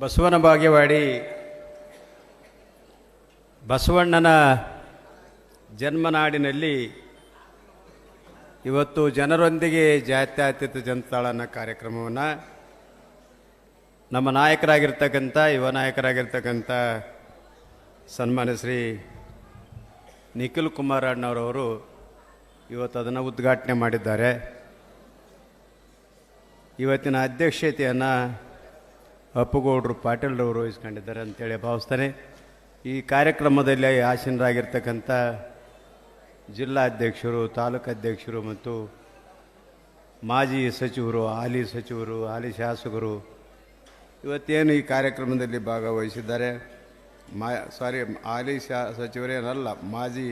ಬಸವನ ಬಾಗೇವಾಡಿ ಬಸವಣ್ಣನ ಜನ್ಮನಾಡಿನಲ್ಲಿ ಇವತ್ತು ಜನರೊಂದಿಗೆ ಜಾತ್ಯತೀತ ಜನತಾಳ ಅನ್ನೋ ಕಾರ್ಯಕ್ರಮವನ್ನು ನಮ್ಮ ನಾಯಕರಾಗಿರ್ತಕ್ಕಂಥ ಯುವ ನಾಯಕರಾಗಿರ್ತಕ್ಕಂಥ ಸನ್ಮಾನ್ಯ ಶ್ರೀ ನಿಖಿಲ್ ಕುಮಾರ್ ಅಣ್ಣವರವರು ಇವತ್ತು ಅದನ್ನು ಉದ್ಘಾಟನೆ ಮಾಡಿದ್ದಾರೆ. ಇವತ್ತಿನ ಅಧ್ಯಕ್ಷತೆಯನ್ನು ಅಪ್ಪುಗೌಡರು ಪಾಟೀಲ್ರವರು ವಹಿಸ್ಕೊಂಡಿದ್ದಾರೆ ಅಂತೇಳಿ ಭಾವಿಸ್ತಾನೆ. ಈ ಕಾರ್ಯಕ್ರಮದಲ್ಲಿ ಆಸೀನರಾಗಿರ್ತಕ್ಕಂಥ ಜಿಲ್ಲಾಧ್ಯಕ್ಷರು, ತಾಲೂಕು ಅಧ್ಯಕ್ಷರು ಮತ್ತು ಮಾಜಿ ಸಚಿವರು, ಹಾಲಿ ಶಾಸಕರು ಇವತ್ತೇನು ಈ ಕಾರ್ಯಕ್ರಮದಲ್ಲಿ ಭಾಗವಹಿಸಿದ್ದಾರೆ. ಹಾಲಿ ಸಚಿವರೇನಲ್ಲ, ಮಾಜಿ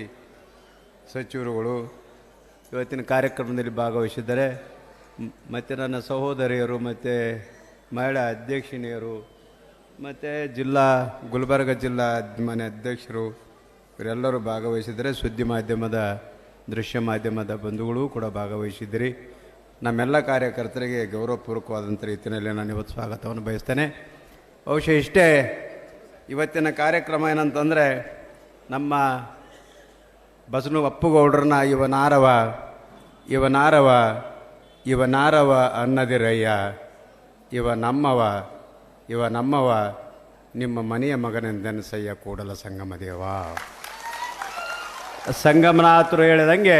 ಸಚಿವರುಗಳು ಇವತ್ತಿನ ಕಾರ್ಯಕ್ರಮದಲ್ಲಿ ಭಾಗವಹಿಸಿದ್ದಾರೆ. ಮತ್ತು ನನ್ನ ಸಹೋದರಿಯರು ಮತ್ತು ಮಹಿಳಾ ಅಧ್ಯಕ್ಷಿಣಿಯರು ಮತ್ತು ಗುಲ್ಬರ್ಗ ಜಿಲ್ಲಾ ಮನೆ ಅಧ್ಯಕ್ಷರು ಇವರೆಲ್ಲರೂ ಭಾಗವಹಿಸಿದರೆ, ಸುದ್ದಿ ಮಾಧ್ಯಮದ, ದೃಶ್ಯ ಮಾಧ್ಯಮದ ಬಂಧುಗಳು ಕೂಡ ಭಾಗವಹಿಸಿದ್ದೀರಿ. ನಮ್ಮೆಲ್ಲ ಕಾರ್ಯಕರ್ತರಿಗೆ ಗೌರವಪೂರ್ವಕವಾದಂಥ ರೀತಿಯಲ್ಲಿ ನಾನು ಇವತ್ತು ಸ್ವಾಗತವನ್ನು ಬಯಸ್ತೇನೆ. ಬಹುಶಃ ಇಷ್ಟೇ ಇವತ್ತಿನ ಕಾರ್ಯಕ್ರಮ. ಏನಂತಂದರೆ, ನಮ್ಮ ಬಸನು ಅಪ್ಪುಗೌಡ್ರನ್ನ ಇವನಾರವ ಅನ್ನದಿರಯ್ಯ, ಇವ ನಮ್ಮವ ನಿಮ್ಮ ಮನೆಯ ಮಗನೆಂದೆನಸಯ್ಯ ಕೂಡಲ ಸಂಗಮ ದೇವ. ಸಂಗಮನಾಥರು ಹೇಳಿದಂಗೆ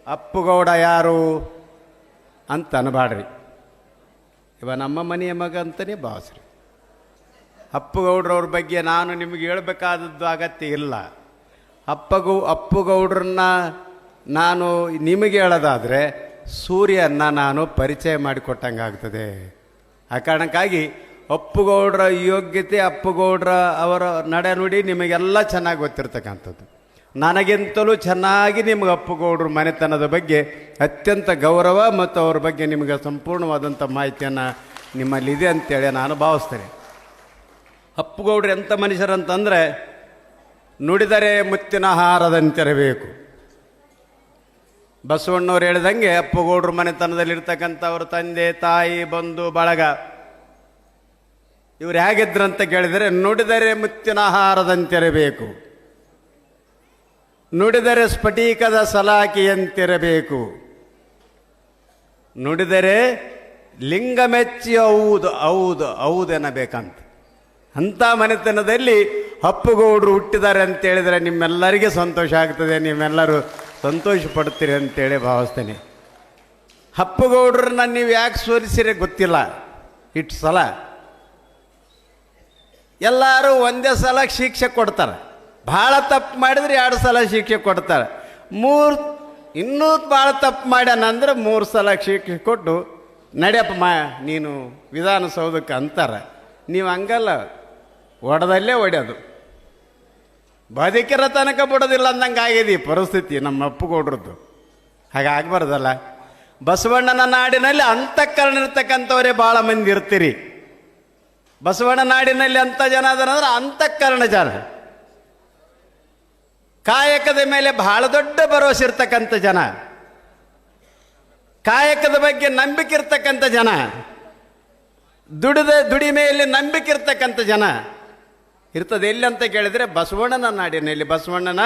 ಅಪ್ಪುಗೌಡ ಯಾರು ಅಂತ ಅನ್ಬಾಡ್ರಿ, ಇವ ನಮ್ಮ ಮನೆಯ ಮಗ ಅಂತಲೇ ಭಾವಿಸ್ರಿ. ಅಪ್ಪುಗೌಡ್ರವ್ರ ಬಗ್ಗೆ ನಾನು ನಿಮಗೆ ಹೇಳಬೇಕಾದದ್ದು ಅಗತ್ಯ ಇಲ್ಲ. ಅಪ್ಪುಗೌಡ್ರನ್ನ ನಾನು ನಿಮಗೆ ಹೇಳೋದಾದರೆ ಸೂರ್ಯನ ನಾನು ಪರಿಚಯ ಮಾಡಿಕೊಟ್ಟಂಗೆ ಆಗ್ತದೆ. ಆ ಕಾರಣಕ್ಕಾಗಿ ಅಪ್ಪುಗೌಡ್ರ ಯೋಗ್ಯತೆ, ಅಪ್ಪುಗೌಡ್ರ ಅವರ ನಡೆನುಡಿ ನಿಮಗೆಲ್ಲ ಚೆನ್ನಾಗಿ ಗೊತ್ತಿರ್ತಕ್ಕಂಥದ್ದು. ನನಗಿಂತಲೂ ಚೆನ್ನಾಗಿ ನಿಮಗೆ ಅಪ್ಪುಗೌಡ್ರ ಮನೆತನದ ಬಗ್ಗೆ ಅತ್ಯಂತ ಗೌರವ ಮತ್ತು ಅವ್ರ ಬಗ್ಗೆ ನಿಮಗೆ ಸಂಪೂರ್ಣವಾದಂಥ ಮಾಹಿತಿಯನ್ನು ನಿಮ್ಮಲ್ಲಿದೆ ಅಂತೇಳಿ ನಾನು ಭಾವಿಸ್ತೇನೆ. ಅಪ್ಪುಗೌಡ್ರು ಎಂಥ ಮನುಷ್ಯರಂತಂದರೆ, ನುಡಿದರೆ ಮುತ್ತಿನ ಹಾರದಂತಿರಬೇಕು. ಬಸವಣ್ಣವ್ರು ಹೇಳಿದಂಗೆ ಅಪ್ಪುಗೌಡ್ರ ಮನೆತನದಲ್ಲಿರ್ತಕ್ಕಂಥವ್ರ ತಂದೆ, ತಾಯಿ, ಬಂಧು ಬಳಗ ಇವ್ರು ಹೇಗಿದ್ರಂತ ಕೇಳಿದರೆ, ನುಡಿದರೆ ಮುತ್ತಿನ ಹಾರದಂತಿರಬೇಕು, ನುಡಿದರೆ ಸ್ಫಟಿಕದ ಸಲಾಕಿಯಂತಿರಬೇಕು, ನುಡಿದರೆ ಲಿಂಗ ಮೆಚ್ಚಿ ಹೌದೆನ್ನಬೇಕಂತ. ಅಂಥ ಮನೆತನದಲ್ಲಿ ಅಪ್ಪುಗೌಡರು ಹುಟ್ಟಿದ್ದಾರೆ ಅಂತೇಳಿದರೆ ನಿಮ್ಮೆಲ್ಲರಿಗೆ ಸಂತೋಷ ಆಗ್ತದೆ, ನೀವೆಲ್ಲರೂ ಸಂತೋಷ ಪಡ್ತೀರಿ ಅಂತೇಳಿ ಭಾವಿಸ್ತೇನೆ. ಅಪ್ಪುಗೌಡ್ರನ್ನ ನೀವು ಯಾಕೆ ಸೋಲಿಸಿರಿ ಗೊತ್ತಿಲ್ಲ. ಇಷ್ಟು ಸಲ ಎಲ್ಲರೂ ಒಂದೇ ಸಲ ಶಿಕ್ಷೆ ಕೊಡ್ತಾರೆ. ಭಾಳ ತಪ್ಪು ಮಾಡಿದ್ರೆ 2 ಸಲ ಶಿಕ್ಷೆ ಕೊಡ್ತಾರೆ. ಇನ್ನೂ ಭಾಳ ತಪ್ಪು ಮಾಡ್ಯಾನಂದ್ರೆ 3 ಸಲ ಶಿಕ್ಷೆ ಕೊಟ್ಟು ನಡೆಯಪ್ಪ ನೀನು ವಿಧಾನಸೌಧಕ್ಕೆ ಅಂತಾರೆ. ನೀವು ಹಂಗಲ್ಲ, ಹೊಡೆದಲ್ಲೇ ಹೊಡೆಯೋದು, ಬದುಕಿರೋ ತನಕ ಬಿಡೋದಿಲ್ಲ ಅಂದಂಗೆ ಆಗಿದೆ ಪರಿಸ್ಥಿತಿ ನಮ್ಮ ಅಪ್ಪುಗೌಡ್ರದ್ದು. ಹಾಗಾಗಬಾರ್ದಲ್ಲ. ಬಸವಣ್ಣನ ನಾಡಿನಲ್ಲಿ ಅಂತಃಕರಣ ಇರ್ತಕ್ಕಂಥವರೇ ಭಾಳ ಮಂದಿ ಇರ್ತೀರಿ. ಬಸವಣ್ಣ ನಾಡಿನಲ್ಲಿ ಅಂಥ ಜನ ಅದರಂದ್ರೆ ಅಂತಃಕರಣ ಜನ, ಕಾಯಕದ ಮೇಲೆ ಬಹಳ ದೊಡ್ಡ ಭರವಸೆ ಇರ್ತಕ್ಕಂಥ ಜನ, ಕಾಯಕದ ಬಗ್ಗೆ ನಂಬಿಕೆ ಇರ್ತಕ್ಕಂಥ ಜನ, ದುಡಿಮೆಯಲ್ಲಿ ನಂಬಿಕೆ ಇರ್ತಕ್ಕಂಥ ಜನ ಇರ್ತದೆ. ಎಲ್ಲಿ ಅಂತ ಕೇಳಿದರೆ ಬಸವಣ್ಣನ ನಾಡಿನಲ್ಲಿ, ಬಸವಣ್ಣನ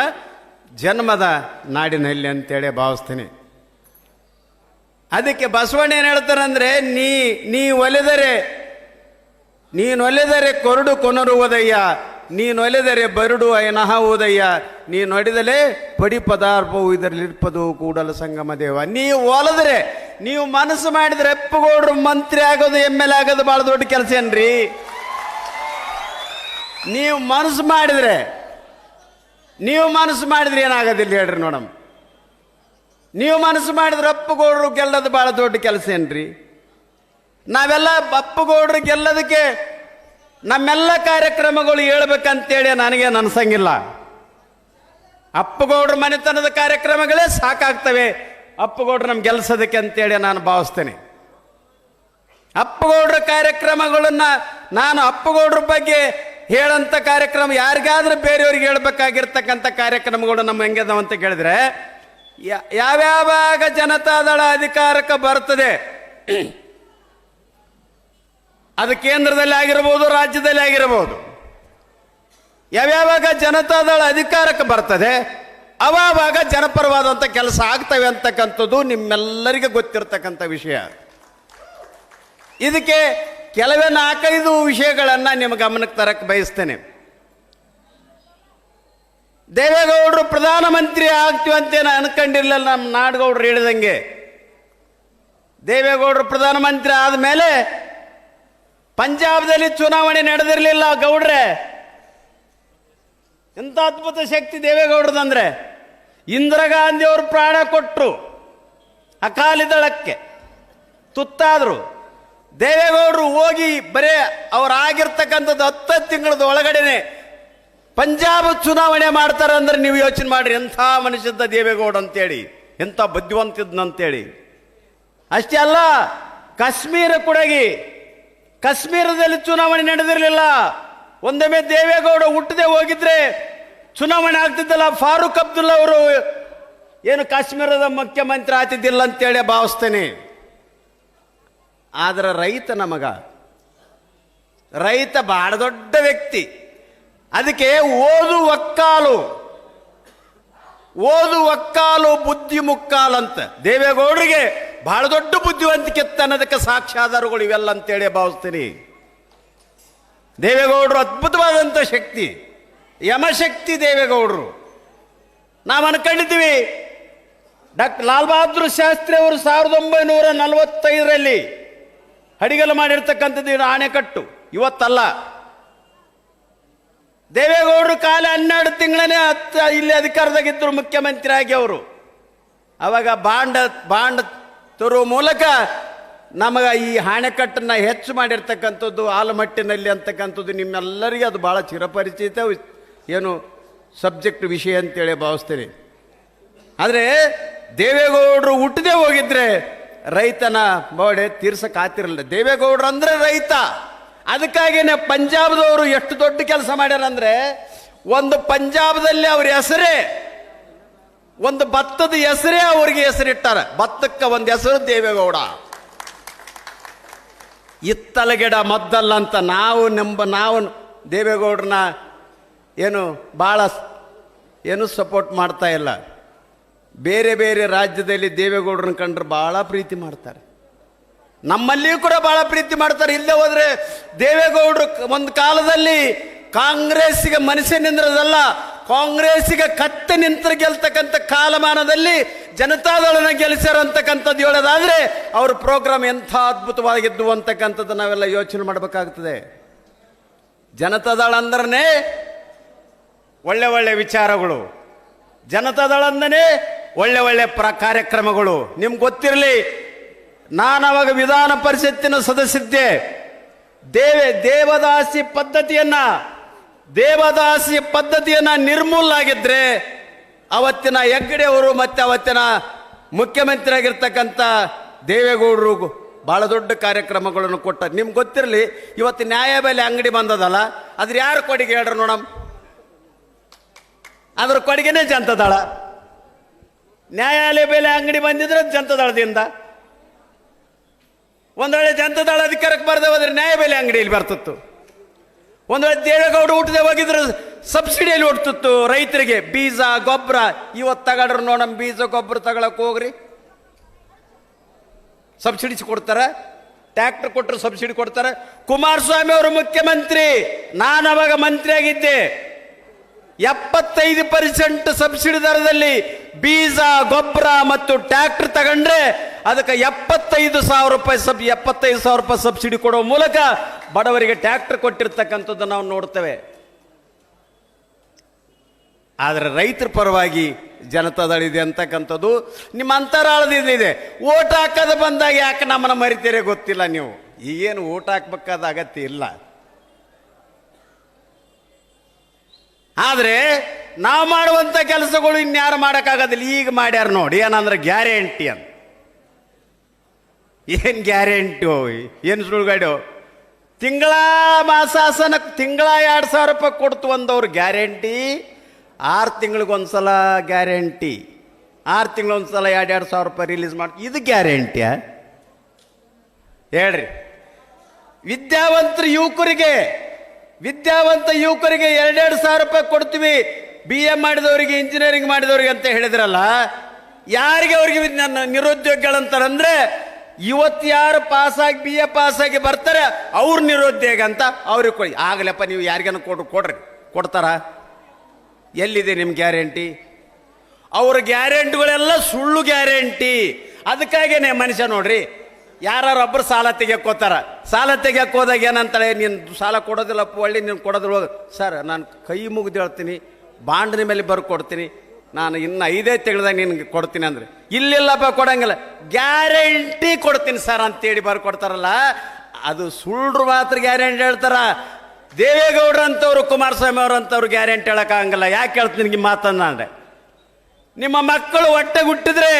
ಜನ್ಮದ ನಾಡಿನಲ್ಲಿ ಅಂತೇಳಿ ಭಾವಿಸ್ತೀನಿ. ಅದಕ್ಕೆ ಬಸವಣ್ಣ ಏನು ಹೇಳ್ತಾರಂದರೆ, ನೀನೊಲಿದರೆ ಕೊರಡು ಕೊನರುವುದಯ್ಯ, ನೀನೊಲಿದರೆ ಬರುಡು ಅಯನಹುವುದಯ್ಯ, ನೀನೊಲಿದಲೇ ಪಡಿ ಪದಾರ್ಥವು ಇದರಲ್ಲಿರ್ಪದು ಕೂಡಲ ಸಂಗಮ ದೇವ. ನೀವು ಒಲಿದ್ರೆ, ನೀವು ಮನಸ್ಸು ಮಾಡಿದರೆ ಅಪ್ಪುಗೌಡ್ರು ಮಂತ್ರಿ ಆಗೋದು, MLA ಆಗೋದು ಭಾಳ ದೊಡ್ಡ ಕೆಲಸ ಏನ್ರಿ. ನೀವು ಮನಸ್ಸು ಮಾಡಿದ್ರೆ ಏನಾಗೋದಿಲ್ಲ ಹೇಳ್ರಿ ನೋಡಮ್. ನೀವು ಮನಸ್ಸು ಮಾಡಿದ್ರೆ ಅಪ್ಪುಗೌಡ್ರು ಗೆಲ್ಲೋದು ಭಾಳ ದೊಡ್ಡ ಕೆಲಸ ಏನ್ರಿ. ನಾವೆಲ್ಲ ಅಪ್ಪುಗೌಡ್ರು ಗೆಲ್ಲೋದಕ್ಕೆ ನಮ್ಮೆಲ್ಲ ಕಾರ್ಯಕ್ರಮಗಳು ಹೇಳ್ಬೇಕಂತೇಳಿ ನನಗೇನು ಅನ್ಸಂಗಿಲ್ಲ. ಅಪ್ಪುಗೌಡ್ರ ಮನೆತನದ ಕಾರ್ಯಕ್ರಮಗಳೇ ಸಾಕಾಗ್ತವೆ ಅಪ್ಪುಗೌಡ್ರು ನಮ್ಗೆ ಗೆಲ್ಸೋದಕ್ಕೆ ಅಂತೇಳಿ ನಾನು ಭಾವಿಸ್ತೇನೆ. ಅಪ್ಪುಗೌಡ್ರ ಕಾರ್ಯಕ್ರಮಗಳನ್ನು ನಾನು ಅಪ್ಪುಗೌಡ್ರ ಬಗ್ಗೆ ಹೇಳಂಥ ಕಾರ್ಯಕ್ರಮ ಯಾರಿಗಾದ್ರೂ ಬೇರೆಯವ್ರಿಗೆ ಹೇಳ್ಬೇಕಾಗಿರ್ತಕ್ಕಂಥ ಕಾರ್ಯಕ್ರಮಗಳು ನಮ್ಮ ಹೆಂಗಿದಾವ ಅಂತ ಕೇಳಿದ್ರೆ, ಯಾವ್ಯಾವಾಗ ಜನತಾದಳ ಅಧಿಕಾರಕ್ಕೆ ಬರ್ತದೆ ಅದು ಕೇಂದ್ರದಲ್ಲಿ ಆಗಿರಬಹುದು, ರಾಜ್ಯದಲ್ಲಿ ಆಗಿರಬಹುದು. ಯಾವ್ಯಾವಾಗ ಜನತಾದಳ ಅಧಿಕಾರಕ್ಕೆ ಬರ್ತದೆ ಅವಾಗ ಜನಪರವಾದಂಥ ಕೆಲಸ ಆಗ್ತವೆ ಅಂತಕ್ಕಂಥದ್ದು ನಿಮ್ಮೆಲ್ಲರಿಗೂ ಗೊತ್ತಿರತಕ್ಕಂಥ ವಿಷಯ. ಇದಕ್ಕೆ ಕೆಲವೇ 4-5 ವಿಷಯಗಳನ್ನು ನಿಮ್ಮ ಗಮನಕ್ಕೆ ತರಕ್ಕೆ ಬಯಸ್ತೇನೆ. ದೇವೇಗೌಡರು ಪ್ರಧಾನಮಂತ್ರಿ ಆಗ್ತೀವಿ ಅಂತೇನು ಅನ್ಕೊಂಡಿರಲಿಲ್ಲ. ನಮ್ಮ ನಾಡಗೌಡರು ಹೇಳಿದಂಗೆ ದೇವೇಗೌಡರು ಪ್ರಧಾನಮಂತ್ರಿ ಆದಮೇಲೆ ಪಂಜಾಬ್ದಲ್ಲಿ ಚುನಾವಣೆ ನಡೆದಿರಲಿಲ್ಲ. ಗೌಡ್ರೆ, ಎಂಥ ಅದ್ಭುತ ಶಕ್ತಿ ದೇವೇಗೌಡರದಂದ್ರೆ, ಇಂದಿರಾ ಗಾಂಧಿ ಅವರು ಪ್ರಾಣ ಕೊಟ್ಟರು, ಅಕಾಲಿ ದಳಕ್ಕೆ ತುತ್ತಾದರು. ದೇವೇಗೌಡರು ಹೋಗಿ ಬರೇ ಅವರಾಗಿರ್ತಕ್ಕಂಥದ್ದು 10 ತಿಂಗಳದ ಒಳಗಡೆನೆ ಪಂಜಾಬ್ ಚುನಾವಣೆ ಮಾಡ್ತಾರೆ ಅಂದ್ರೆ ನೀವು ಯೋಚನೆ ಮಾಡ್ರಿ, ಎಂಥ ಮನುಷ್ಯದ್ದ ದೇವೇಗೌಡ ಅಂತೇಳಿ, ಎಂಥ ಬುದ್ಧಿವಂತಿದ್ನಂತೇಳಿ. ಅಷ್ಟೇ ಅಲ್ಲ, ಕಾಶ್ಮೀರದಲ್ಲಿ ಚುನಾವಣೆ ನಡೆದಿರಲಿಲ್ಲ. ಒಂದೊಮ್ಮೆ ದೇವೇಗೌಡ ಹುಟ್ಟದೆ ಹೋಗಿದ್ರೆ ಚುನಾವಣೆ ಆಗ್ತಿದ್ದಲ್ಲ. ಫಾರೂಕ್ ಅಬ್ದುಲ್ಲಾ ಅವರು ಏನು ಕಾಶ್ಮೀರದ ಮುಖ್ಯಮಂತ್ರಿ ಆಗ್ತಿದ್ದಿಲ್ಲ ಅಂತೇಳಿ ಭಾವಿಸ್ತೇನೆ. ಆದರೆ ರೈತ ಬಹಳ ದೊಡ್ಡ ವ್ಯಕ್ತಿ. ಅದಕ್ಕೆ ಓದು ಒಕ್ಕಾಲು ಬುದ್ಧಿ ಮುಕ್ಕಾಲು ಅಂತ ದೇವೇಗೌಡರಿಗೆ ಬಹಳ ದೊಡ್ಡ ಬುದ್ಧಿವಂತಿಕೆ ಅನ್ನೋದಕ್ಕೆ ಸಾಕ್ಷಾಧಾರಗಳು ಇವೆಲ್ಲ ಅಂತೇಳಿ ಭಾವಿಸ್ತೀನಿ. ದೇವೇಗೌಡರು ಅದ್ಭುತವಾದಂಥ ಶಕ್ತಿ, ಯಮಶಕ್ತಿ ದೇವೇಗೌಡರು. ನಾವು ಅನ್ಕೊಂಡಿದ್ದೀವಿ ಲಾಲ್ ಬಹದ್ದೂರ್ ಶಾಸ್ತ್ರಿ ಅವರು 1945ರಲ್ಲಿ ಅಡಿಗಲು ಮಾಡಿರ್ತಕ್ಕಂಥದ್ದು ಆಣೆಕಟ್ಟು, ಇವತ್ತಲ್ಲ. ದೇವೇಗೌಡರು ಕಾಲ 12 ತಿಂಗಳೇ ಇಲ್ಲಿ ಅಧಿಕಾರದಾಗಿದ್ದರು ಮುಖ್ಯಮಂತ್ರಿ ಆಗಿ. ಅವರು ಅವಾಗ ಬಾಂಡ್ ತರುವ ಮೂಲಕ ನಮಗೆ ಈ ಆಣೆಕಟ್ಟನ್ನು ಹೆಚ್ಚು ಮಾಡಿರ್ತಕ್ಕಂಥದ್ದು ಆಲಮಟ್ಟಿನಲ್ಲಿ ಅಂತಕ್ಕಂಥದ್ದು ನಿಮ್ಮೆಲ್ಲರಿಗೆ ಅದು ಭಾಳ ಚಿರಪರಿಚಿತ ಏನು ಸಬ್ಜೆಕ್ಟ್ ವಿಷಯ ಅಂತೇಳಿ ಭಾವಿಸ್ತೀನಿ. ಆದರೆ ದೇವೇಗೌಡರು ಹುಟ್ಟದೆ ಹೋಗಿದ್ರೆ ರೈತನ ಬೋಡೆ ತೀರ್ಸಕ್ಕಾತಿರಲಿಲ್ಲ. ದೇವೇಗೌಡರು ಅಂದರೆ ರೈತ. ಅದಕ್ಕಾಗಿಯೇ ಪಂಜಾಬ್ದವರು ಎಷ್ಟು ದೊಡ್ಡ ಕೆಲಸ ಮಾಡ್ಯಾರಂದ್ರೆ, ಒಂದು ಪಂಜಾಬ್ದಲ್ಲಿ ಅವ್ರ ಹೆಸರೇ, ಒಂದು ಭತ್ತದ ಹೆಸರೇ ಅವ್ರಿಗೆ ಹೆಸರಿಟ್ಟಾರ. ಭತ್ತಕ್ಕೆ ಒಂದು ಹೆಸರು ದೇವೇಗೌಡ. ಇತ್ತಲ ಗಿಡ ಮದ್ದಲ್ಲ ಅಂತ ನಾವು ದೇವೇಗೌಡರನ್ನ ಭಾಳ ಸಪೋರ್ಟ್ ಮಾಡ್ತಾ ಇಲ್ಲ. ಬೇರೆ ಬೇರೆ ರಾಜ್ಯದಲ್ಲಿ ದೇವೇಗೌಡರನ್ನ ಕಂಡ್ರೆ ಭಾಳ ಪ್ರೀತಿ ಮಾಡ್ತಾರೆ. ನಮ್ಮಲ್ಲಿಯೂ ಕೂಡ ಭಾಳ ಪ್ರೀತಿ ಮಾಡ್ತಾರೆ. ಇಲ್ಲೇ ಹೋದ್ರೆ ದೇವೇಗೌಡರು ಒಂದು ಕಾಲದಲ್ಲಿ ಕಾಂಗ್ರೆಸ್ಸಿಗೆ ಮನಸ್ಸೆ ನಿಂದ್ರದಲ್ಲ, ಕಾಂಗ್ರೆಸ್ಸಿಗೆ ಕತ್ತೆ ನಿಂತರ ಗೆಲ್ತಕ್ಕಂಥ ಕಾಲಮಾನದಲ್ಲಿ ಜನತಾದಳನ ಗೆಲ್ಲಿಸ್ಯಾರ ಅಂತಕ್ಕಂಥದ್ದು ಹೇಳೋದಾದ್ರೆ ಅವ್ರ ಪ್ರೋಗ್ರಾಮ್ ಎಂಥ ಅದ್ಭುತವಾಗಿದ್ದು ಅಂತಕ್ಕಂಥದ್ದು ನಾವೆಲ್ಲ ಯೋಚನೆ ಮಾಡಬೇಕಾಗ್ತದೆ. ಜನತಾದಳ ಅಂದ್ರೆ ಒಳ್ಳೆ ವಿಚಾರಗಳು, ಜನತಾದಳ ಅಂದ್ರೆ ಒಳ್ಳೆ ಕಾರ್ಯಕ್ರಮಗಳು. ನಿಮ್ಗೆ ಗೊತ್ತಿರಲಿ, ನಾನು ಅವಾಗ ವಿಧಾನ ಪರಿಷತ್ತಿನ ಸದಸ್ಯದ್ದೆ. ದೇವದಾಸಿ ಪದ್ಧತಿಯನ್ನ ನಿರ್ಮೂಲ ಆಗಿದ್ರೆ ಅವತ್ತಿನ ಹೆಗ್ಗಡೆ ಅವರು ಮತ್ತೆ ಅವತ್ತಿನ ಮುಖ್ಯಮಂತ್ರಿ ಆಗಿರ್ತಕ್ಕಂಥ ದೇವೇಗೌಡರು ಬಹಳ ದೊಡ್ಡ ಕಾರ್ಯಕ್ರಮಗಳನ್ನು ಕೊಟ್ಟ. ನಿಮ್ಗೆ ಗೊತ್ತಿರಲಿ, ಇವತ್ತು ನ್ಯಾಯಬೆಲೆ ಅಂಗಡಿ ಬಂದದಲ್ಲ, ಅದ್ರ ಯಾರು ಕೊಡುಗೆ ಹೇಳ್ರಿ ನೋಡಮ್? ಅದ್ರ ಕೊಡುಗೆನೇ ಜನತಾದಳ. ನ್ಯಾಯಾಲಯ ಬೆಲೆ ಅಂಗಡಿ ಬಂದಿದ್ರೆ ಜನತಾದಳದಿಂದ. ಒಂದು ವೇಳೆ ಜನತಾದಳ ಅಧಿಕಾರಕ್ಕೆ ಬರದೆ ಹೋದ್ರೆ ನ್ಯಾಯಬೆಲೆ ಅಂಗಡಿಯಲ್ಲಿ ಬರ್ತಿತ್ತು. ಒಂದು ವೇಳೆ ದೇವೇಗೌಡ ಹುಟ್ಟದೆ ಹೋಗಿದ್ರೆ ಸಬ್ಸಿಡಿಯಲ್ಲಿ ಹುಡ್ತಿತ್ತು ರೈತರಿಗೆ. ಬೀಜ ಗೊಬ್ಬರ ಇವತ್ತು ತಗೊಂಡ್ರು ನೋಡಮ್, ಬೀಜ ಗೊಬ್ಬರ ತಗೊಳಕ್ ಹೋಗ್ರಿ, ಸಬ್ಸಿಡಿ ಕೊಡ್ತಾರೆ. ಟ್ರ್ಯಾಕ್ಟರ್ ಕೊಟ್ಟರು ಸಬ್ಸಿಡಿ ಕೊಡ್ತಾರೆ. ಕುಮಾರಸ್ವಾಮಿ ಅವರು ಮುಖ್ಯಮಂತ್ರಿ, ನಾನು ಅವಾಗ ಮಂತ್ರಿ ಆಗಿದ್ದೆ. 75% ಸಬ್ಸಿಡಿ ದರದಲ್ಲಿ ಬೀಜ ಗೊಬ್ಬರ ಮತ್ತು ಟ್ರ್ಯಾಕ್ಟರ್ ತಗೊಂಡ್ರೆ ಅದಕ್ಕೆ 75,000 ರೂಪಾಯಿ ಸಬ್ಸಿಡಿ ಕೊಡುವ ಮೂಲಕ ಬಡವರಿಗೆ ಟ್ರ್ಯಾಕ್ಟರ್ ಕೊಟ್ಟಿರ್ತಕ್ಕಂಥದ್ದು ನಾವು ನೋಡ್ತೇವೆ. ಆದರೆ ರೈತರ ಪರವಾಗಿ ಜನತಾದಳ ಇದೆ ಅಂತಕ್ಕಂಥದ್ದು ನಿಮ್ಮ ಅಂತರಾಳದಿದೆ. ಓಟ್ ಹಾಕೋದು ಬಂದಾಗ ಯಾಕೆ ನಮ್ಮನ್ನ ಮರಿತೀರಿ ಗೊತ್ತಿಲ್ಲ. ನೀವು ಈಗೇನು ಓಟ್ ಹಾಕ್ಬೇಕಾದ ಅಗತ್ಯ ಇಲ್ಲ. ಆದರೆ ನಾವು ಮಾಡುವಂಥ ಕೆಲಸಗಳು ಇನ್ಯಾರು ಮಾಡೋಕ್ಕಾಗೋದಿಲ್ಲ. ಈಗ ಮಾಡ್ಯಾರ ನೋಡಿ, ಏನಂದ್ರೆ ಗ್ಯಾರಂಟಿ ಅಂತ. ಏನು ಗ್ಯಾರಂಟಿ, ಏನು ಸುಳ್ಗಾಡು? ತಿಂಗಳ ಮಾಸಾಸನ ತಿಂಗಳ 2,000 ರೂಪಾಯಿ ಕೊಡ್ತು ಅಂದವ್ರು ಗ್ಯಾರಂಟಿ. 6 ತಿಂಗಳಿಗೊಂದ್ಸಲ ಗ್ಯಾರಂಟಿ, 6 ತಿಂಗಳೊಂದ್ಸಲ 2,000 ರೂಪಾಯಿ ರಿಲೀಸ್ ಮಾಡಿ. ಇದು ಗ್ಯಾರಂಟಿಯಾ ಹೇಳ್ರಿ? ವಿದ್ಯಾವಂತ ಯುವಕರಿಗೆ 2,000 ರೂಪಾಯಿ ಕೊಡ್ತೀವಿ, BA ಮಾಡಿದವರಿಗೆ, ಇಂಜಿನಿಯರಿಂಗ್ ಮಾಡಿದವರಿಗೆ ಅಂತ ಹೇಳಿದ್ರಲ್ಲ. ಯಾರಿಗೆ ಅವ್ರಿಗೆ ನಿರುದ್ಯೋಗಿಗಳಂತಾರಂದ್ರೆ ಇವತ್ತು ಯಾರು ಪಾಸಾಗಿ BA ಪಾಸಾಗಿ ಬರ್ತಾರೆ ಅವ್ರು ನಿರುದ್ಯೋಗ ಅಂತ ಅವ್ರಿಗೆ ಕೊಡಿ. ಆಗಲಪ್ಪ ನೀವು ಯಾರಿಗಾನ ಕೊಡ್ರಿ, ಕೊಡ್ತಾರ? ಎಲ್ಲಿದೆ ನಿಮ್ಮ ಗ್ಯಾರಂಟಿ? ಅವ್ರ ಗ್ಯಾರಂಟಿಗಳೆಲ್ಲ ಸುಳ್ಳು ಗ್ಯಾರಂಟಿ. ಅದಕ್ಕಾಗೇನೆ ಮನುಷ್ಯ ನೋಡ್ರಿ, ಯಾರೊಬ್ಬರು ಸಾಲ ತೆಗಿಯೋಕ್ಕೋತಾರ. ಸಾಲ ತೆಗಿಯಕ್ಕೆ ಹೋದಾಗ ಏನಂತಾಳೆ, ನೀನು ಸಾಲ ಕೊಡೋದಿಲ್ಲಪ್ಪ, ಒಳ್ಳೆ ನೀನು ಕೊಡೋದಿಲ್ಲ. ಸರ್, ನಾನು ಕೈ ಮುಗಿದು ಹೇಳ್ತೀನಿ, ಬಾಂಡ್ನ ಮೇಲೆ ಬರ್ಕೊಡ್ತೀನಿ, ನಾನು ಇನ್ನು 5 ತಿಂಗಳದಾಗ ನಿನ್ಗೆ ಕೊಡ್ತೀನಿ ಅಂದ್ರೆ, ಇಲ್ಲಿಲ್ಲಪ್ಪ ಕೊಡಂಗಿಲ್ಲ, ಗ್ಯಾರಂಟಿ ಕೊಡ್ತೀನಿ ಸರ್ ಅಂತೇಳಿ ಬರ್ಕೊಡ್ತಾರಲ್ಲ, ಅದು ಸುಳ್ಳು ಮಾತ್ರ ಗ್ಯಾರಂಟಿ ಹೇಳ್ತಾರ. ದೇವೇಗೌಡರು ಅಂತವ್ರು, ಕುಮಾರಸ್ವಾಮಿ ಅವ್ರು ಅಂತವ್ರು ಗ್ಯಾರಂಟಿ ಹೇಳೋಕ್ಕಾಗಲ್ಲ. ಯಾಕೆ ಹೇಳ್ತೀನಿ ನಿಮಗೆ ಮಾತನ್ನ ಅಂದ್ರೆ, ನಿಮ್ಮ ಮಕ್ಕಳು ಹೊಟ್ಟೆ ಹುಟ್ಟಿದ್ರೆ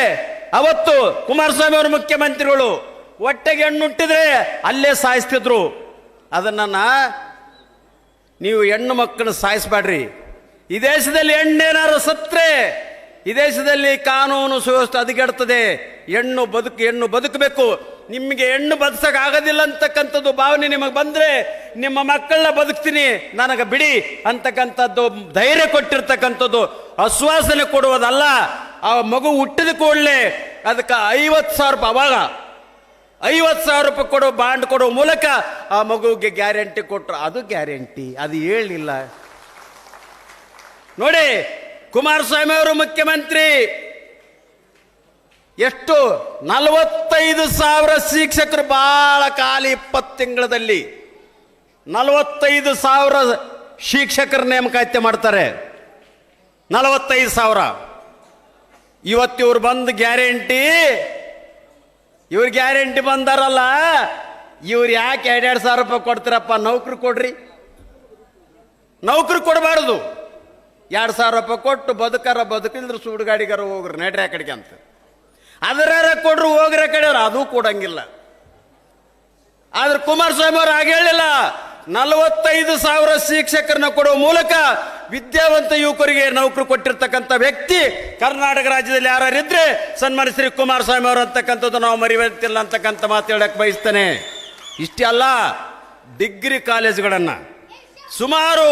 ಅವತ್ತು ಕುಮಾರಸ್ವಾಮಿ ಅವರು ಮುಖ್ಯಮಂತ್ರಿಗಳು ಹೊಟ್ಟೆಗೆ ಹೆಣ್ಣು ಹುಟ್ಟಿದ್ರೆ ಅಲ್ಲೇ ಸಾಯಿಸ್ತಿದ್ರು. ಅದನ್ನ ನೀವು ಹೆಣ್ಣು ಮಕ್ಕಳನ್ನ ಸಾಯಿಸ್ಬೇಡ್ರಿ. ಈ ದೇಶದಲ್ಲಿ ಹೆಣ್ಣೇನಾರು ಸತ್ರೆ ಈ ದೇಶದಲ್ಲಿ ಕಾನೂನು ಸುವ್ಯವಸ್ಥೆ ಹದಗೆಡ್ತದೆ. ಹೆಣ್ಣು ಬದುಕಬೇಕು. ನಿಮಗೆ ಹೆಣ್ಣು ಬದುಕಕ್ಕೆ ಆಗೋದಿಲ್ಲ ಅಂತಕ್ಕಂಥದ್ದು ಭಾವನೆ ನಿಮಗೆ ಬಂದರೆ ನಿಮ್ಮ ಮಕ್ಕಳನ್ನ ಬದುಕ್ತೀನಿ ನನಗೆ ಬಿಡಿ ಅಂತಕ್ಕಂಥದ್ದು ಧೈರ್ಯ ಕೊಟ್ಟಿರ್ತಕ್ಕಂಥದ್ದು, ಆಶ್ವಾಸನೆ ಕೊಡುವುದಲ್ಲ. ಆ ಮಗು ಹುಟ್ಟಿದ ಕೂಡಲೇ ಅದಕ್ಕೆ 50,000 ರೂಪಾಯಿ, ಅವಾಗ 50,000 ರೂಪಾಯಿ ಕೊಡೋ ಬಾಂಡ್ ಕೊಡೋ ಮೂಲಕ ಆ ಮಗುವಿಗೆ ಗ್ಯಾರಂಟಿ ಕೊಟ್ಟರು. ಅದು ಗ್ಯಾರಂಟಿ, ಅದು ಹೇಳಲಿಲ್ಲ ನೋಡಿ. ಕುಮಾರಸ್ವಾಮಿ ಅವರು ಮುಖ್ಯಮಂತ್ರಿ, ಎಷ್ಟು 45,000 ಶಿಕ್ಷಕರು ಬಹಳ ಖಾಲಿ 20 ತಿಂಗಳಲ್ಲಿ 45,000 ಶಿಕ್ಷಕರ ನೇಮಕಾತಿ ಮಾಡ್ತಾರೆ. 45,000. ಇವತ್ತು ಇವ್ರು ಬಂದು ಇವ್ರು ಗ್ಯಾರಂಟಿ ಬಂದಾರಲ್ಲ, ಇವ್ರು ಯಾಕೆ 2,000 ರೂಪಾಯಿ ಕೊಡ್ತೀರಪ್ಪ? ನೌಕರಿ ಕೊಡ್ರಿ, ನೌಕರಿ ಕೊಡಬಾರ್ದು. 2,000 ರೂಪಾಯಿ ಕೊಟ್ಟು ಬದುಕಿಲ್ದ್ರೆ ಸುಡುಗಾಡಿಗಾರ ಹೋಗ್ರಿ, ನಡ್ರಿ ಆ ಕಡೆಗೆ ಅಂತ. ಅದರ ಕೊಡ್ರು ಹೋಗ್ರ ಕಡೆ ಅವ್ರು ಅದು ಕೊಡಂಗಿಲ್ಲ. ಆದ್ರೆ ಕುಮಾರಸ್ವಾಮಿ ಅವ್ರು ಹಾಗೆ ಹೇಳಿಲ್ಲ. 45,000 ಶಿಕ್ಷಕರನ್ನ ಕೊಡುವ ಮೂಲಕ ವಿದ್ಯಾವಂತ ಯುವಕರಿಗೆ ನೌಕರಿ ಕೊಟ್ಟಿರ್ತಕ್ಕಂಥ ವ್ಯಕ್ತಿ ಕರ್ನಾಟಕ ರಾಜ್ಯದಲ್ಲಿ ಯಾರಿದ್ರೆ ಸನ್ಮಾನ್ಯ ಶ್ರೀ ಕುಮಾರಸ್ವಾಮಿ ಅವರು ಅಂತಕ್ಕಂಥದ್ದು ನಾವು ಮರಿಯುತ್ತಿಲ್ಲ ಅಂತಕ್ಕಂಥ ಮಾತು ಹೇಳಕ್ಕೆ ಬಯಸ್ತೇನೆ. ಇಷ್ಟೇ ಅಲ್ಲ, ಡಿಗ್ರಿ ಕಾಲೇಜುಗಳನ್ನು ಸುಮಾರು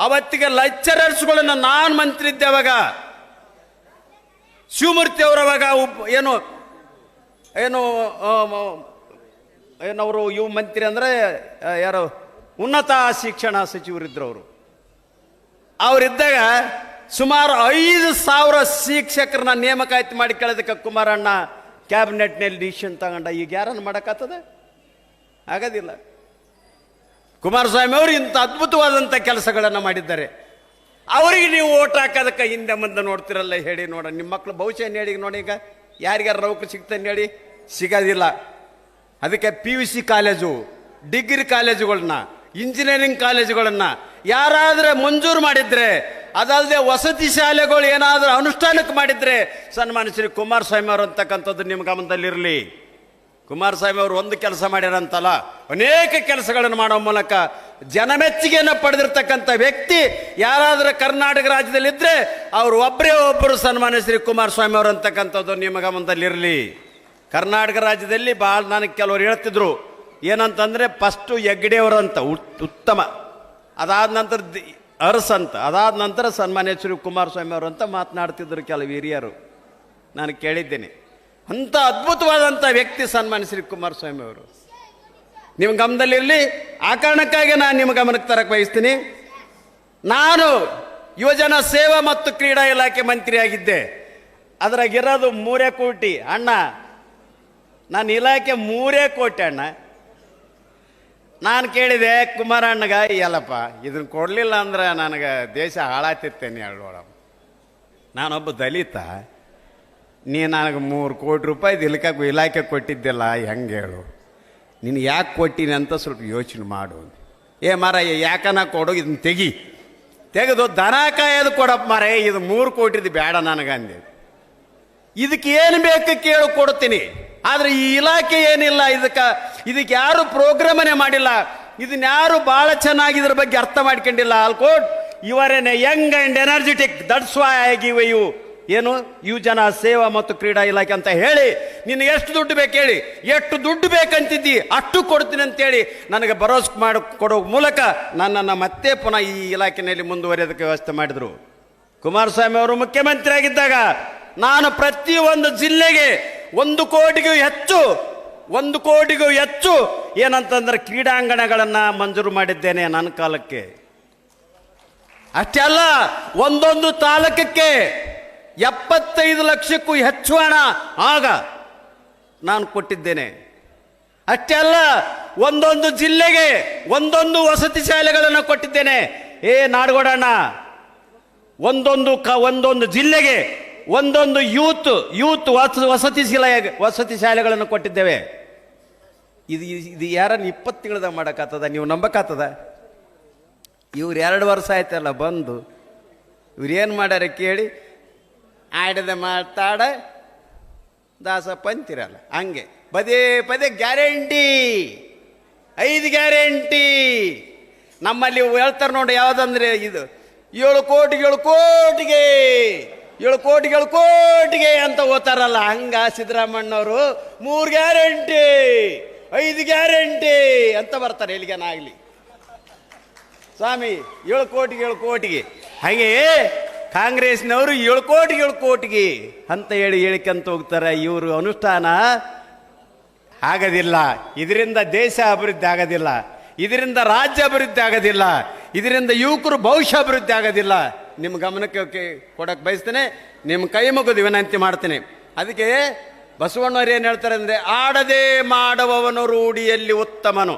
ಅವತ್ತಿಗೆ ಲೆಕ್ಚರರ್ಸ್ಗಳನ್ನು ನಾನು ಮಂತ್ರಿ ಇದ್ದೆ ಅವಾಗ, ಶಿವಮೂರ್ತಿ ಅವರವಾಗ ಏನವರು ಇವು ಮಂತ್ರಿ ಅಂದರೆ ಯಾರು ಉನ್ನತ ಶಿಕ್ಷಣ ಸಚಿವರಿದ್ದರು. ಅವರಿದ್ದಾಗ ಸುಮಾರು 5,000 ಶಿಕ್ಷಕರನ್ನ ನೇಮಕಾತಿ ಮಾಡಿ ಕೇಳೋದಕ್ಕೆ ಕುಮಾರಣ್ಣ ಕ್ಯಾಬಿನೆಟ್ನಲ್ಲಿ ಡಿಸಿಷನ್ ತಗೊಂಡ. ಈಗ ಯಾರನ್ನು ಮಾಡೋಕ್ಕಾಗ್ತದೆ? ಆಗೋದಿಲ್ಲ. ಕುಮಾರಸ್ವಾಮಿ ಅವರು ಇಂಥ ಅದ್ಭುತವಾದಂಥ ಕೆಲಸಗಳನ್ನು ಮಾಡಿದ್ದಾರೆ. ಅವರಿಗೆ ನೀವು ಓಟ್ ಹಾಕೋದಕ್ಕೆ ಹಿಂದೆ ಮುಂದೆ ನೋಡ್ತಿರಲ್ಲ. ಹೇಳಿ ನೋಡ, ನಿಮ್ಮ ಮಕ್ಕಳು ಭವಿಷ್ಯ ಹೇಳಿ ನೋಡಿ. ಈಗ ಯಾರಿಗಾರ ನೌಕರಿ ಸಿಗ್ತಾನೆ ಹೇಳಿ? ಸಿಗೋದಿಲ್ಲ. ಅದಕ್ಕೆ PUC ಕಾಲೇಜು, ಡಿಗ್ರಿ ಕಾಲೇಜುಗಳನ್ನ, ಇಂಜಿನಿಯರಿಂಗ್ ಕಾಲೇಜುಗಳನ್ನ ಯಾರಾದರೆ ಮಂಜೂರು ಮಾಡಿದ್ರೆ, ಅದಲ್ಲದೆ ವಸತಿ ಶಾಲೆಗಳು ಏನಾದರೂ ಅನುಷ್ಠಾನಕ್ಕೆ ಮಾಡಿದ್ರೆ ಸನ್ಮಾನ್ಯ ಶ್ರೀ ಕುಮಾರಸ್ವಾಮಿ ಅವರು ಅಂತಕ್ಕಂಥದ್ದು ನಿಮ್ಮ ಗಮನದಲ್ಲಿರಲಿ. ಕುಮಾರಸ್ವಾಮಿ ಅವರು ಒಂದು ಕೆಲಸ ಮಾಡ್ಯಾರಂತಲ್ಲ, ಅನೇಕ ಕೆಲಸಗಳನ್ನು ಮಾಡೋ ಮೂಲಕ ಜನಮೆಚ್ಚುಗೆಯನ್ನು ಪಡೆದಿರ್ತಕ್ಕಂಥ ವ್ಯಕ್ತಿ ಯಾರಾದರೂ ಕರ್ನಾಟಕ ರಾಜ್ಯದಲ್ಲಿದ್ದರೆ ಅವರು ಒಬ್ಬರು ಸನ್ಮಾನ್ಯ ಶ್ರೀ ಕುಮಾರಸ್ವಾಮಿ ಅವರು ಅಂತಕ್ಕಂಥದ್ದು ನಿಮ್ಮ ಗಮನದಲ್ಲಿರಲಿ. ಕರ್ನಾಟಕ ರಾಜ್ಯದಲ್ಲಿ ಭಾಳ ನನಗೆ ಕೆಲವರು ಹೇಳ್ತಿದ್ರು, ಏನಂತಂದರೆ ಫಸ್ಟು ಹೆಗ್ಡೆಯವರು ಅಂತ ಉತ್ತಮ, ಅದಾದ ನಂತರ ಅರಸ್ ಅಂತ, ಅದಾದ ನಂತರ ಸನ್ಮಾನ್ಯ ಶ್ರೀ ಕುಮಾರಸ್ವಾಮಿ ಅವರು ಅಂತ ಮಾತನಾಡ್ತಿದ್ರು ಕೆಲವು ಹಿರಿಯರು. ನಾನು ಕೇಳಿದ್ದೇನೆ. ಅಂಥ ಅದ್ಭುತವಾದಂಥ ವ್ಯಕ್ತಿ ಸನ್ಮಾನ್ಯ ಶ್ರೀ ಕುಮಾರಸ್ವಾಮಿ ಅವರು. ನಿಮ್ಮ ಗಮನದಲ್ಲಿರಲಿ. ಆ ಕಾರಣಕ್ಕಾಗಿ ನಾನು ನಿಮ್ಮ ಗಮನಕ್ಕೆ ತರಕ್ಕೆ ಬಯಸ್ತೀನಿ. ನಾನು ಯುವಜನ ಸೇವಾ ಮತ್ತು ಕ್ರೀಡಾ ಇಲಾಖೆ ಮಂತ್ರಿಯಾಗಿದ್ದೆ. ಅದ್ರಾಗಿರೋದು 3 ಕೋಟಿ ಅಣ್ಣ. ನನ್ನ ಇಲಾಖೆ 3 ಕೋಟಿ ಅಣ್ಣ. ನಾನು ಕೇಳಿದೆ ಕುಮಾರಣ್ಣಗ, ಎಲ್ಲಪ್ಪ ಇದನ್ನು ಕೊಡಲಿಲ್ಲ ಅಂದ್ರೆ ನನಗೆ ದೇಶ ಹಾಳಾತಿತ್ತೇನೆ ಹೇಳೋಣ. ನಾನೊಬ್ಬ ದಲಿತ, ನೀ ನನಗೆ 3 ಕೋಟಿ ರೂಪಾಯಿ ಇಲಾಖೆ ಕೊಟ್ಟಿದ್ದಿಲ್ಲ, ಹೆಂಗೆ ಹೇಳು? ನೀನು ಯಾಕೆ ಕೊಟ್ಟಿನಿ ಅಂತ ಸ್ವಲ್ಪ ಯೋಚನೆ ಮಾಡು. ಮಾರಾಯ ಯಾಕನ ಕೊಡು, ಇದನ್ನ ತೆಗೆದು ದನ ಕಾಯೋದು ಕೊಡಪ್ಪ ಮಾರಾಯ, ಇದು 3 ಕೋಟಿದು ಬೇಡ ನನಗಂದೆ. ಇದಕ್ಕೆ ಏನು ಬೇಕು ಕೇಳು, ಕೊಡ್ತೀನಿ. ಆದರೆ ಈ ಇಲಾಖೆ ಏನಿಲ್ಲ, ಇದಕ್ಕೆ ಯಾರು ಪ್ರೋಗ್ರಾಮನೇ ಮಾಡಿಲ್ಲ, ಇದನ್ನ ಯಾರು ಭಾಳ ಚೆನ್ನಾಗಿ ಇದ್ರ ಬಗ್ಗೆ ಅರ್ಥ ಮಾಡ್ಕೊಂಡಿಲ್ಲ. ಆಲ್ಕೋಟ್ ಇವರೇನೆ young and energetic, that's why I give you ಏನು ಯುವಜನ ಸೇವಾ ಮತ್ತು ಕ್ರೀಡಾ ಇಲಾಖೆ ಅಂತ ಹೇಳಿ ನಿನಗೆ ಎಷ್ಟು ದುಡ್ಡು ಬೇಕು ಹೇಳಿ, ಎಷ್ಟು ದುಡ್ಡು ಬೇಕಂತಿದ್ದಿ ಅಷ್ಟು ಕೊಡ್ತೀನಿ ಅಂತೇಳಿ ನನಗೆ ಭರವಸೆ ಮಾಡಿ ಕೊಡೋ ಮೂಲಕ ನನ್ನನ್ನು ಮತ್ತೆ ಪುನಃ ಈ ಇಲಾಖೆಯಲ್ಲಿ ಮುಂದುವರಿಯೋದಕ್ಕೆ ವ್ಯವಸ್ಥೆ ಮಾಡಿದರು. ಕುಮಾರಸ್ವಾಮಿ ಅವರು ಮುಖ್ಯಮಂತ್ರಿ ಆಗಿದ್ದಾಗ ನಾನು ಪ್ರತಿಯೊಂದು ಜಿಲ್ಲೆಗೆ 1 ಕೋಟಿಗೂ ಹೆಚ್ಚು ಏನಂತಂದ್ರೆ ಕ್ರೀಡಾಂಗಣಗಳನ್ನು ಮಂಜೂರು ಮಾಡಿದ್ದೇನೆ ನನ್ನ ಕಾಲಕ್ಕೆ. ಅಷ್ಟೇ ಅಲ್ಲ, ಒಂದೊಂದು ತಾಲೂಕಕ್ಕೆ 75 ಲಕ್ಷಕ್ಕೂ ಹೆಚ್ಚು ಹಣ ಆಗ ನಾನು ಕೊಟ್ಟಿದ್ದೇನೆ. ಅಷ್ಟೇ ಅಲ್ಲ, ಒಂದೊಂದು ಜಿಲ್ಲೆಗೆ ಒಂದೊಂದು ವಸತಿ ಶಾಲೆಗಳನ್ನು ಕೊಟ್ಟಿದ್ದೇನೆ. ನಾಡಗೌಡಣ್ಣ, ಒಂದೊಂದು ಜಿಲ್ಲೆಗೆ ಒಂದೊಂದು ಯೂತ್ ವಸತಿ ಶಾಲೆಗಳನ್ನು ಕೊಟ್ಟಿದ್ದೇವೆ. ಇದು ಯಾರನ್ನು 20 ತಿಂಗಳದಾಗ ಮಾಡೋಕ್ಕಾಗ್ತದ? ನೀವು ನಂಬಕ್ಕಾಗ್ತದ? ಇವ್ರು 2 ವರ್ಷ ಆಯ್ತಲ್ಲ ಬಂದು, ಇವ್ರು ಏನು ಮಾಡ್ಯಾರ ಕೇಳಿ, ಆಡದೆ ಮಾತಾಡ ದಾಸಪ್ಪ ಅಂತಿರಲ್ಲ ಹಂಗೆ ಪದೇ ಗ್ಯಾರಂಟಿ, 5 ಗ್ಯಾರಂಟಿ. ನಮ್ಮಲ್ಲಿ ಹೇಳ್ತಾರೆ ನೋಡಿ, ಯಾವುದಂದ್ರೆ ಇದು 7 ಕೋಟಿಗೆ ಅಂತ ಓದ್ತಾರಲ್ಲ, ಹಂಗ ಸಿದ್ದರಾಮಣ್ಣವರು 3 ಗ್ಯಾರಂಟಿ 5 ಗ್ಯಾರಂಟಿ ಅಂತ ಬರ್ತಾರೆ. ಎಲ್ಲಿಗೇನಾಗಲಿ ಸ್ವಾಮಿ, 7 ಕೋಟಿಗೆ ಹಾಗೆ ಕಾಂಗ್ರೆಸ್ನವರು 7 ಕೋಟಿಗೆ ಅಂತ ಹೇಳಿಕಂತ ಹೋಗ್ತಾರೆ. ಇವರು ಅನುಷ್ಠಾನ ಆಗೋದಿಲ್ಲ. ಇದರಿಂದ ದೇಶ ಅಭಿವೃದ್ಧಿ ಆಗೋದಿಲ್ಲ, ಇದರಿಂದ ರಾಜ್ಯ ಅಭಿವೃದ್ಧಿ ಆಗೋದಿಲ್ಲ, ಇದರಿಂದ ಯುವಕರು ಭವಿಷ್ಯ ಅಭಿವೃದ್ಧಿ ಆಗೋದಿಲ್ಲ. ನಿಮ್ಮ ಗಮನಕ್ಕೆ ಕೊಡಕ್ಕೆ ಬಯಸ್ತೇನೆ, ನಿಮ್ಮ ಕೈ ಮುಗಿದು ವಿನಂತಿ ಮಾಡ್ತೇನೆ. ಅದಕ್ಕೆ ಬಸವಣ್ಣವ್ರು ಏನು ಹೇಳ್ತಾರೆ ಅಂದರೆ, ಆಡದೆ ಮಾಡುವವನು ರೂಢಿಯಲ್ಲಿ ಉತ್ತಮನು.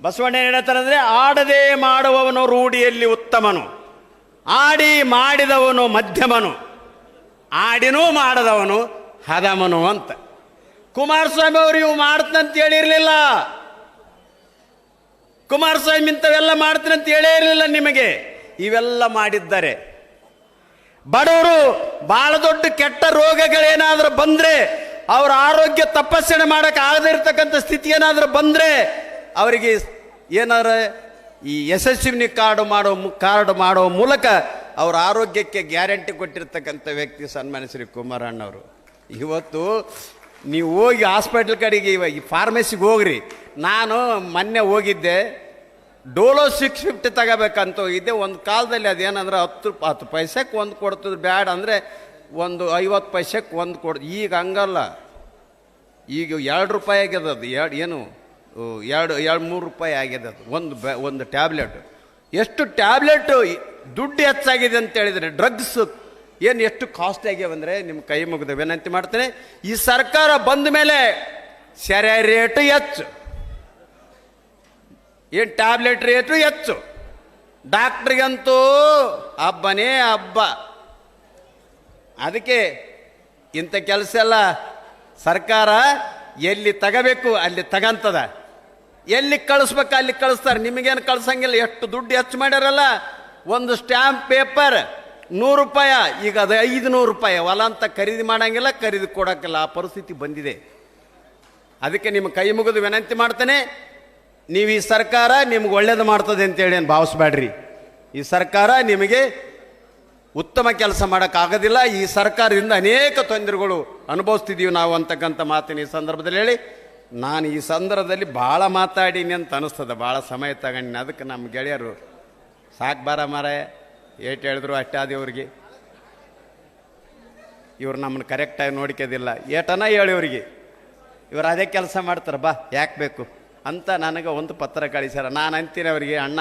ಬಸವಣ್ಣ ಏನು ಹೇಳ್ತಾರೆ ಅಂದರೆ, ಆಡದೆ ಮಾಡುವವನು ರೂಢಿಯಲ್ಲಿ ಉತ್ತಮನು, ಆಡಿ ಮಾಡಿದವನು ಮಧ್ಯಮನು, ಆಡಿನೂ ಮಾಡದವನು ಹದಮನು ಅಂತ. ಕುಮಾರಸ್ವಾಮಿ ಅವರು ಇವು ಮಾಡ್ತಂತ ಹೇಳಿರಲಿಲ್ಲ. ಕುಮಾರಸ್ವಾಮಿ ಇಂಥವೆಲ್ಲ ಮಾಡ್ತೀನಂತ ಹೇಳೇ ಇರಲಿಲ್ಲ ನಿಮಗೆ. ಇವೆಲ್ಲ ಮಾಡಿದ್ದಾರೆ. ಬಡವರು ಭಾಳ ದೊಡ್ಡ ಕೆಟ್ಟ ರೋಗಗಳೇನಾದರೂ ಬಂದರೆ, ಅವರ ಆರೋಗ್ಯ ತಪಾಸಣೆ ಮಾಡೋಕೆ ಆಗದೇ ಇರತಕ್ಕಂಥ ಸ್ಥಿತಿ ಏನಾದರೂ ಬಂದರೆ, ಅವರಿಗೆ ಏನಾರ ಈ ಯಶಸ್ವಿನಿ ಕಾರ್ಡ್ ಮಾಡೋ ಮೂಲಕ ಅವರ ಆರೋಗ್ಯಕ್ಕೆ ಗ್ಯಾರಂಟಿ ಕೊಟ್ಟಿರ್ತಕ್ಕಂಥ ವ್ಯಕ್ತಿ ಸನ್ಮಾನ್ಯ ಶ್ರೀ ಕುಮಾರಣ್ಣವರು. ಇವತ್ತು ನೀವು ಹೋಗಿ ಹಾಸ್ಪಿಟ್ಲ್ ಕಡೆಗೆ ಈ ಫಾರ್ಮಸಿಗೆ ಹೋಗ್ರಿ. ನಾನು ಮೊನ್ನೆ ಹೋಗಿದ್ದೆ, ಡೋಲೋ 650 ತಗೋಬೇಕಂತ ಹೋಗಿದ್ದೆ. ಒಂದು ಕಾಲದಲ್ಲಿ ಅದೇನಂದ್ರೆ 10 ಪೈಸೆಗೆ ಒಂದು ಕೊಡ್ತದೆ, ಬ್ಯಾಡ ಅಂದರೆ ಒಂದು 50 ಪೈಸೆಗೆ ಒಂದು ಕೊಡ್. ಈಗ ಹಂಗಲ್ಲ, ಈಗ 2 ರೂಪಾಯಿ ಆಗ್ಯದ ಅದು. ಏನು 2-3 ರೂಪಾಯಿ ಆಗ್ಯದ ಅದು ಒಂದು ಟ್ಯಾಬ್ಲೆಟ್. ಎಷ್ಟು ಟ್ಯಾಬ್ಲೆಟ್ ದುಡ್ಡು ಹೆಚ್ಚಾಗಿದೆ ಅಂತ ಹೇಳಿದರೆ, ಡ್ರಗ್ಸ್ ಏನು ಎಷ್ಟು ಕಾಸ್ಟ್ ಆಗ್ಯಾವಂದರೆ ನಿಮ್ಮ ಕೈ ಮುಗಿದ ವಿನಂತಿ ಮಾಡ್ತೇನೆ. ಈ ಸರ್ಕಾರ ಬಂದ ಮೇಲೆ ಸೆರೆ ರೇಟು ಹೆಚ್ಚು, ಏನು ಟ್ಯಾಬ್ಲೆಟ್ ರೇಟು ಹೆಚ್ಚು, ಡಾಕ್ಟ್ರಿಗಂತೂ ಹಬ್ಬನೇ ಹಬ್ಬ. ಅದಕ್ಕೆ ಇಂಥ ಕೆಲಸ ಎಲ್ಲ ಸರ್ಕಾರ ಎಲ್ಲಿ ತಗೋಬೇಕು ಅಲ್ಲಿ ತಗಂತದ, ಎಲ್ಲಿ ಕಳಿಸ್ಬೇಕು ಅಲ್ಲಿ ಕಳಿಸ್ತಾರೆ. ನಿಮಗೇನು ಕಳ್ಸಂಗಿಲ್ಲ. ಎಷ್ಟು ದುಡ್ಡು ಹೆಚ್ಚು ಮಾಡ್ಯಾರಲ್ಲ, ಒಂದು ಸ್ಟ್ಯಾಂಪ್ ಪೇಪರ್ 100 ರೂಪಾಯಿ, ಈಗ ಅದು 500 ರೂಪಾಯಿ. ಹೊಲ ಅಂತ ಖರೀದಿ ಮಾಡಂಗಿಲ್ಲ, ಖರೀದಿ ಕೊಡೋಕ್ಕಿಲ್ಲ, ಆ ಪರಿಸ್ಥಿತಿ ಬಂದಿದೆ. ಅದಕ್ಕೆ ನಿಮ್ಮ ಕೈ ಮುಗಿದು ವಿನಂತಿ ಮಾಡ್ತೇನೆ, ನೀವು ಈ ಸರ್ಕಾರ ನಿಮ್ಗೆ ಒಳ್ಳೇದು ಮಾಡ್ತದೆ ಅಂತೇಳಿ ಏನು ಭಾವಿಸ್ಬೇಡ್ರಿ. ಈ ಸರ್ಕಾರ ನಿಮಗೆ ಉತ್ತಮ ಕೆಲಸ ಮಾಡೋಕ್ಕಾಗೋದಿಲ್ಲ. ಈ ಸರ್ಕಾರದಿಂದ ಅನೇಕ ತೊಂದರೆಗಳು ಅನುಭವಿಸ್ತಿದ್ದೀವಿ ನಾವು ಅಂತಕ್ಕಂಥ ಮಾತಿನ ಈ ಸಂದರ್ಭದಲ್ಲಿ ಹೇಳಿ, ನಾನು ಈ ಸಂದರ್ಭದಲ್ಲಿ ಭಾಳ ಮಾತಾಡೀನಿ ಅಂತ ಅನಿಸ್ತದೆ, ಭಾಳ ಸಮಯ ತಗೊಂಡಿನಿ. ಅದಕ್ಕೆ ನಮ್ಮ ಗೆಳೆಯರು ಸಾಕು ಬಾರ ಮಾರೆ ಏಟು ಹೇಳಿದ್ರು ಅಷ್ಟೇ ಆದಿವ್ರಿಗೆ. ಇವ್ರು ನಮ್ಮನ್ನು ಕರೆಕ್ಟಾಗಿ ನೋಡ್ಕೋದಿಲ್ಲ, ಏಟನ ಹೇಳಿ ಇವ್ರಿಗೆ. ಇವ್ರು ಅದೇ ಕೆಲಸ ಮಾಡ್ತಾರೆ, ಬಾ ಯಾಕೆ ಬೇಕು ಅಂತ ನನಗೆ ಒಂದು ಪತ್ರ ಕಳಿಸ್ಯಾರ. ನಾನು ಅಂತೀನಿ ಅವರಿಗೆ, ಅಣ್ಣ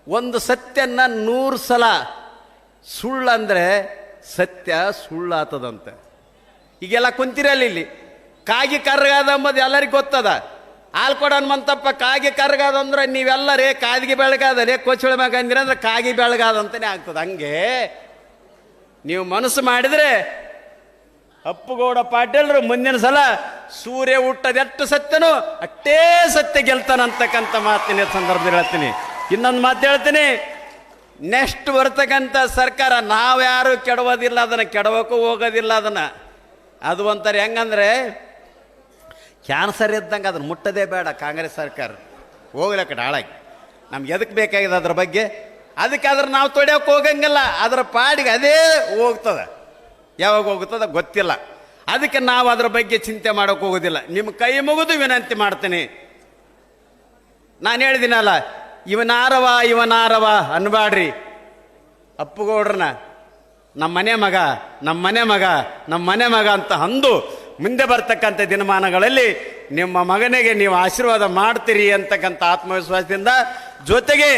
ಒಂದು ಸತ್ಯನ 100 ಸಲ ಸುಳ್ಳಂದರೆ ಸತ್ಯ ಸುಳ್ಳಾತದಂತೆ. ಈಗೆಲ್ಲ ಕುಂತಿರಲ್ಲ ಇಲ್ಲಿ, ಕಾಗಿ ಕರ್ಗಾದ ಅಂಬದು ಎಲ್ಲರಿಗೂ ಗೊತ್ತದ. ಹಾಲು ಕೊಡ ಹನುಮಂತಪ್ಪ ಕಾಗಿ ಕರ್ಗಾದ ಅಂದ್ರೆ ನೀವೆಲ್ಲರೇ ಕಾದಿಗೆ ಬೆಳಗಾದರೇ ಕೋಚಿಳ ಮ್ಯಾಗ ಅಂದಿರ ಅಂದ್ರೆ ಕಾಗಿ ಬೆಳಗಾದಂತಲೇ ಆಗ್ತದೆ. ಹಂಗೆ ನೀವು ಮನಸ್ಸು ಮಾಡಿದರೆ ಅಪ್ಪುಗೌಡ ಪಾಟೀಲ್ರು ಮುಂದಿನ ಸಲ ಸೂರ್ಯ ಹುಟ್ಟದೆಷ್ಟು ಸತ್ಯನೋ ಅಷ್ಟೇ ಸತ್ಯ ಗೆಲ್ತಾನಂತಕ್ಕಂಥ ಮಾತಿನ ಸಂದರ್ಭದಲ್ಲಿ ಹೇಳ್ತೀನಿ. ಇನ್ನೊಂದು ಮಾತು ಹೇಳ್ತೀನಿ, ನೆಕ್ಸ್ಟ್ ಬರ್ತಕ್ಕಂಥ ಸರ್ಕಾರ ನಾವ್ಯಾರು ಕೆಡವೋದಿಲ್ಲ, ಅದನ್ನು ಕೆಡವಕ್ಕೂ ಹೋಗೋದಿಲ್ಲ. ಅದು ಒಂಥರ ಹೆಂಗಂದ್ರೆ ಕ್ಯಾನ್ಸರ್ ಇದ್ದಂಗೆ ಅದನ್ನು ಮುಟ್ಟದೇ ಬೇಡ ಕಾಂಗ್ರೆಸ್ ಸರ್ಕಾರ, ಹೋಗ್ಲಕ್ಕ ಹಾಳಾಗಿ. ನಮ್ಗೆ ಎದಕ್ಕೆ ಬೇಕಾಗಿದೆ ಅದ್ರ ಬಗ್ಗೆ ಅದಕ್ಕಾದ್ರೆ ನಾವು ತೊಡೆಯೋಕೆ ಹೋಗಂಗಿಲ್ಲ, ಅದರ ಪಾಡಿಗೆ ಅದೇ ಹೋಗ್ತದೆ. ಯಾವಾಗ ಹೋಗ್ತದ ಗೊತ್ತಿಲ್ಲ. ಅದಕ್ಕೆ ನಾವು ಅದರ ಬಗ್ಗೆ ಚಿಂತೆ ಮಾಡೋಕೆ ಹೋಗೋದಿಲ್ಲ. ನಿಮ್ಮ ಕೈ ಮುಗಿದು ವಿನಂತಿ ಮಾಡ್ತೀನಿ. ನಾನು ಹೇಳಿದಿನಲ್ಲ, ಇವನಾರವ ಅನ್ಬಾಡ್ರಿ. ಅಪ್ಪುಗೌಡ್ರನ್ನ ನಮ್ಮ ಮನೆ ಮಗ ಅಂತ ಅಂದು ಮುಂದೆ ಬರ್ತಕ್ಕಂಥ ದಿನಮಾನಗಳಲ್ಲಿ ನಿಮ್ಮ ಮಗನಿಗೆ ನೀವು ಆಶೀರ್ವಾದ ಮಾಡ್ತೀರಿ ಅಂತಕ್ಕಂಥ ಆತ್ಮವಿಶ್ವಾಸದಿಂದ, ಜೊತೆಗೆ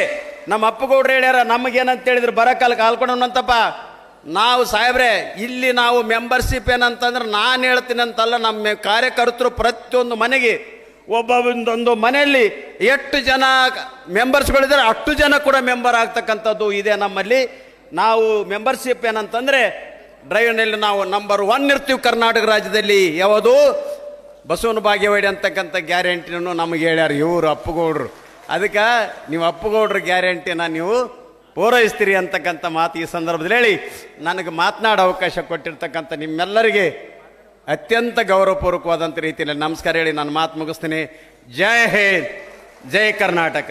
ನಮ್ಮ ಅಪ್ಪುಗೌಡ್ರು ಹೇಳ್ಯಾರ, ನಮಗೇನಂತ ಹೇಳಿದ್ರು ಬರೋಕಾಲಕ್ಕೆ ಹಾಲ್ಕೊಂಡಂತಪ್ಪ, ನಾವು ಸಾಹೇಬ್ರೆ ಇಲ್ಲಿ ನಾವು ಮೆಂಬರ್ಶಿಪ್ ಏನಂತಂದ್ರೆ ನಾನು ಹೇಳ್ತೀನಿ ಅಂತಲ್ಲ, ನಮ್ಮ ಕಾರ್ಯಕರ್ತರು ಪ್ರತಿಯೊಂದು ಮನೆಗೆ ಒಬ್ಬೊಂದೊಂದು ಮನೆಯಲ್ಲಿ ಎಷ್ಟು ಜನ ಮೆಂಬರ್ಸ್ಗಳಿದ್ದಾರೆ ಅಷ್ಟು ಜನ ಕೂಡ ಮೆಂಬರ್ ಆಗ್ತಕ್ಕಂಥದ್ದು ಇದೆ ನಮ್ಮಲ್ಲಿ. ನಾವು ಮೆಂಬರ್ಶಿಪ್ ಏನಂತಂದರೆ ಡ್ರೈವ್ನಲ್ಲಿ ನಾವು ನಂಬರ್ 1 ಇರ್ತೀವಿ ಕರ್ನಾಟಕ ರಾಜ್ಯದಲ್ಲಿ. ಯಾವುದು ಬಸವನ ಬಾಗೇವಾಡಿ ಅಂತಕ್ಕಂಥ ಗ್ಯಾರಂಟಿನೂ ನಮಗೆ ಹೇಳ್ಯಾರ ಇವರು ಅಪ್ಪುಗೌಡ್ರು. ಅದಕ್ಕೆ ನೀವು ಅಪ್ಪುಗೌಡ್ರ ಗ್ಯಾರಂಟಿನ ನೀವು ಪೂರೈಸ್ತೀರಿ ಅಂತಕ್ಕಂಥ ಮಾತು ಈ ಸಂದರ್ಭದಲ್ಲಿ ಹೇಳಿ, ನನಗೆ ಮಾತನಾಡೋ ಅವಕಾಶ ಕೊಟ್ಟಿರ್ತಕ್ಕಂಥ ನಿಮ್ಮೆಲ್ಲರಿಗೆ ಅತ್ಯಂತ ಗೌರವಪೂರ್ವಕವಾದಂಥ ರೀತಿಯಲ್ಲಿ ನಮಸ್ಕಾರ ಹೇಳಿ ನಾನು ಮಾತು ಮುಗಿಸ್ತೀನಿ. ಜೈ ಹಿಂದ್, ಜೈ ಕರ್ನಾಟಕ.